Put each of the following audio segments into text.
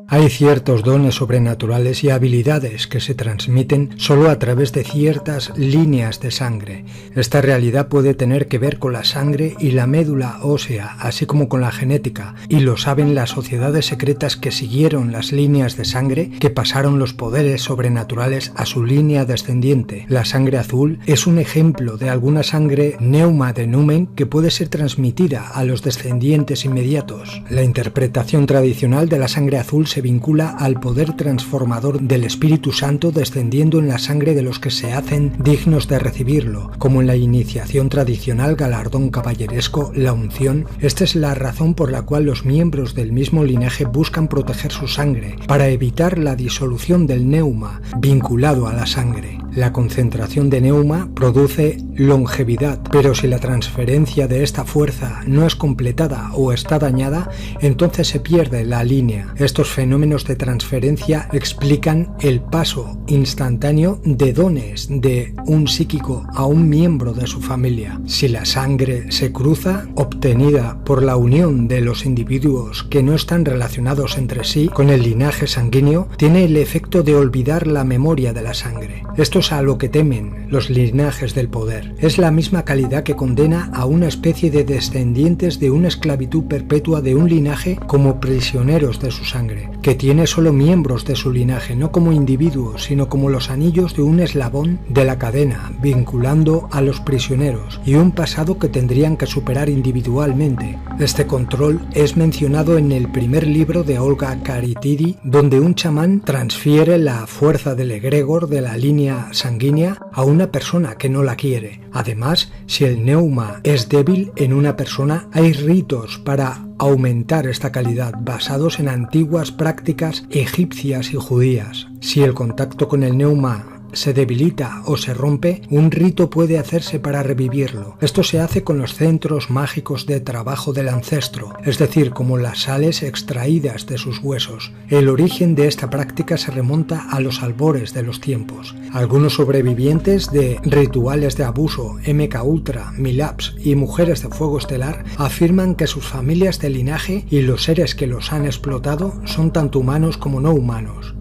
Hay ciertos dones sobrenaturales y habilidades que se transmiten solo a través de ciertas líneas de sangre. Esta realidad puede tener que ver con la sangre y la médula ósea, así como con la genética, y lo saben las sociedades secretas que siguieron las líneas de sangre que pasaron los poderes sobrenaturales a su línea descendiente. La sangre azul es un ejemplo de alguna sangre neuma de numen que puede ser transmitida a los descendientes inmediatos. La interpretación tradicional de la sangre azul se vincula al poder transformador del Espíritu Santo descendiendo en la sangre de los que se hacen dignos de recibirlo, como en la iniciación tradicional, galardón caballeresco, la unción. Esta es la razón por la cual los miembros del mismo linaje buscan proteger su sangre, para evitar la disolución del neuma vinculado a la sangre. La concentración de neuma produce longevidad, pero si la transferencia de esta fuerza no es completada o está dañada, entonces se pierde la línea. Estos fenómenos de transferencia explican el paso instantáneo de dones de un psíquico a un miembro de su familia. Si la sangre se cruza, obtenida por la unión de los individuos que no están relacionados entre sí con el linaje sanguíneo, tiene el efecto de olvidar la memoria de la sangre. Esto es a lo que temen los linajes del poder. Es la misma calidad que condena a una especie de descendientes de una esclavitud perpetua de un linaje como prisioneros de su sangre, que tiene solo miembros de su linaje, no como individuos, sino como los anillos de un eslabón de la cadena, vinculando a los prisioneros, y un pasado que tendrían que superar individualmente. Este control es mencionado en el primer libro de Olga Caritidi, donde un chamán transfiere la fuerza del egregor de la línea sanguínea a una persona que no la quiere. Además, si el neuma es débil en una persona, hay ritos para aumentar esta calidad basados en antiguas prácticas egipcias y judías. Si el contacto con el neuma se debilita o se rompe, un rito puede hacerse para revivirlo. Esto se hace con los centros mágicos de trabajo del ancestro, es decir, como las sales extraídas de sus huesos. El origen de esta práctica se remonta a los albores de los tiempos. Algunos sobrevivientes de rituales de abuso, MK Ultra, Milapse y mujeres de fuego estelar afirman que sus familias de linaje y los seres que los han explotado son tanto humanos como no humanos.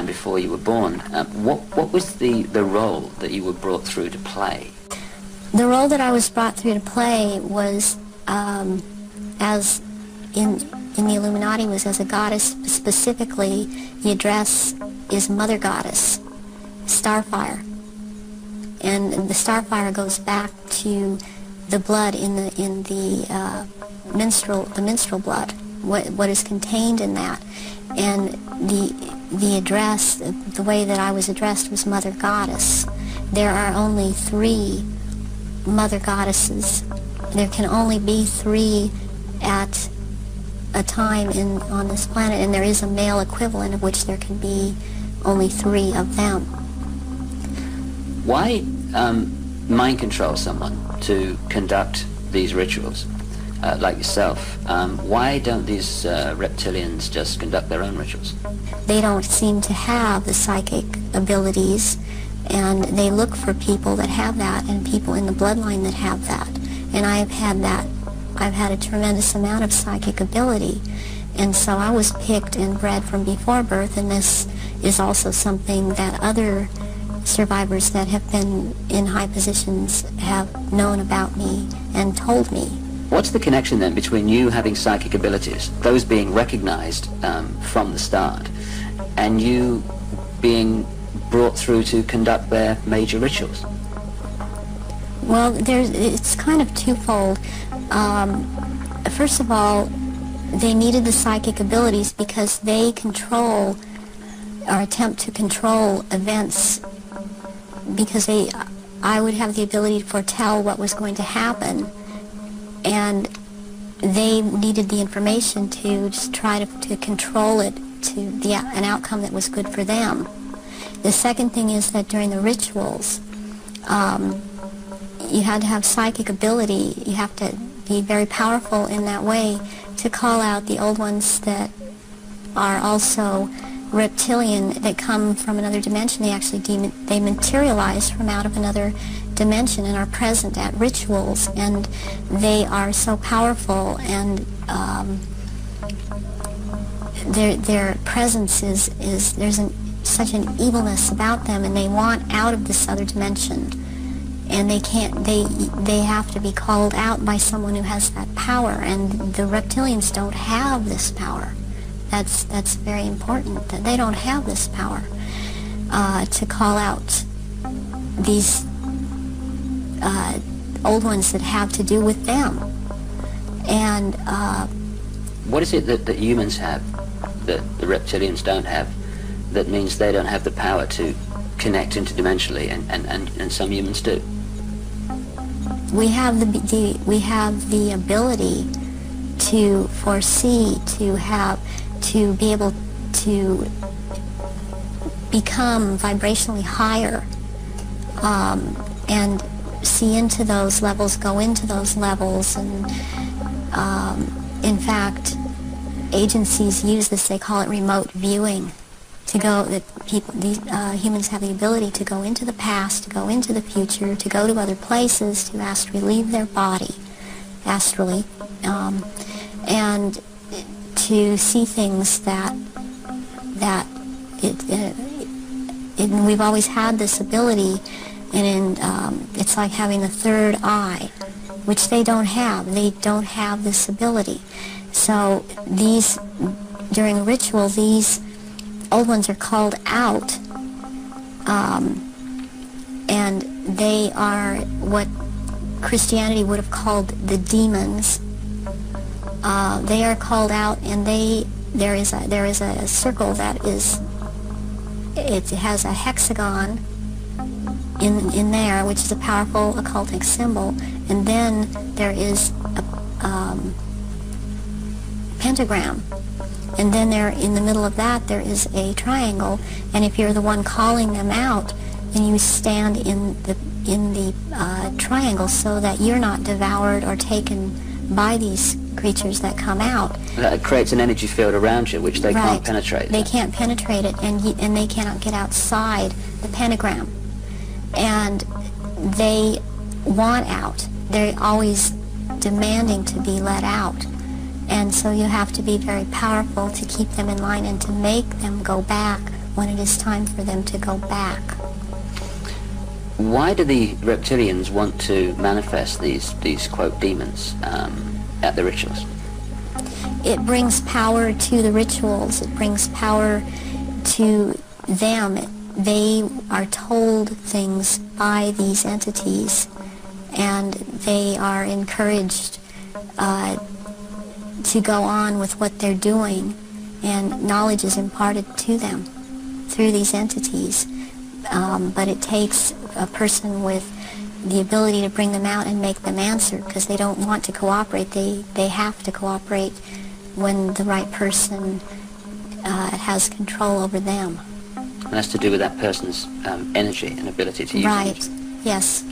Before you were born, what was the role that you were brought through to play? The role that I was brought through to play was, as in the Illuminati, was as a goddess. Specifically, the address is Mother Goddess, Starfire, and the Starfire goes back to the blood in the menstrual blood. What is contained in that, and the address, the way that I was addressed was Mother Goddess. There are only 3 Mother Goddesses. There can only be 3 at a time on this planet, and there is a male equivalent of which there can be only 3 of them. Why mind control someone to conduct these rituals? Like yourself, why don't these reptilians just conduct their own rituals? They don't seem to have the psychic abilities, and they look for people that have that and people in the bloodline that have that. And I've had that. I've had a tremendous amount of psychic ability, and so I was picked and bred from before birth, and this is also something that other survivors that have been in high positions have known about me and told me. What's the connection then between you having psychic abilities, those being recognized from the start, and you being brought through to conduct their major rituals? Well, it's kind of twofold. First of all, they needed the psychic abilities because they control or attempt to control events, because I would have the ability to foretell what was going to happen, and they needed the information to just try to control it to an outcome that was good for them. The second thing is that during the rituals, you had to have psychic ability. You have to be very powerful in that way to call out the old ones that are also reptilian that come from another dimension. They actually they materialize from out of another dimension and are present at rituals, and they are so powerful, and their presence is there's such an evilness about them, and they want out of this other dimension, and they have to be called out by someone who has that power, and the reptilians don't have this power. That's very important, that they don't have this power to call out these old ones that have to do with them. And what is it that humans have that the reptilians don't have, that means they don't have the power to connect interdimensionally, and some humans do? We have the ability to foresee, to be able to become vibrationally higher, and see into those levels, go into those levels, and in fact, agencies use this. They call it remote viewing. Humans have the ability to go into the past, to go into the future, to go to other places, to astrally leave their body, astrally, and to see things that we've always had this ability, and it's like having the third eye, which they don't have. They don't have this ability. So during a ritual, these old ones are called out, and they are what Christianity would have called the demons. They are called out, and there is a circle that it has a hexagon in there, which is a powerful occultic symbol, and then there is a pentagram, and then there in the middle of that there is a triangle, and if you're the one calling them out, then you stand in the triangle so that you're not devoured or taken by these creatures that come out. That creates an energy field around you which they can't penetrate. They can't penetrate it, and they cannot get outside the pentagram, and they want out. They're always demanding to be let out, and so you have to be very powerful to keep them in line and to make them go back when it is time for them to go back. Why do the reptilians want to manifest these quote demons at the rituals? It brings power to the rituals. It brings power to them. They are told things by these entities, and they are encouraged to go on with what they're doing, and knowledge is imparted to them through these entities. But it takes a person with the ability to bring them out and make them answer, because they don't want to cooperate. They have to cooperate when the right person has control over them. And that's to do with that person's energy and ability to use it. Right, yes.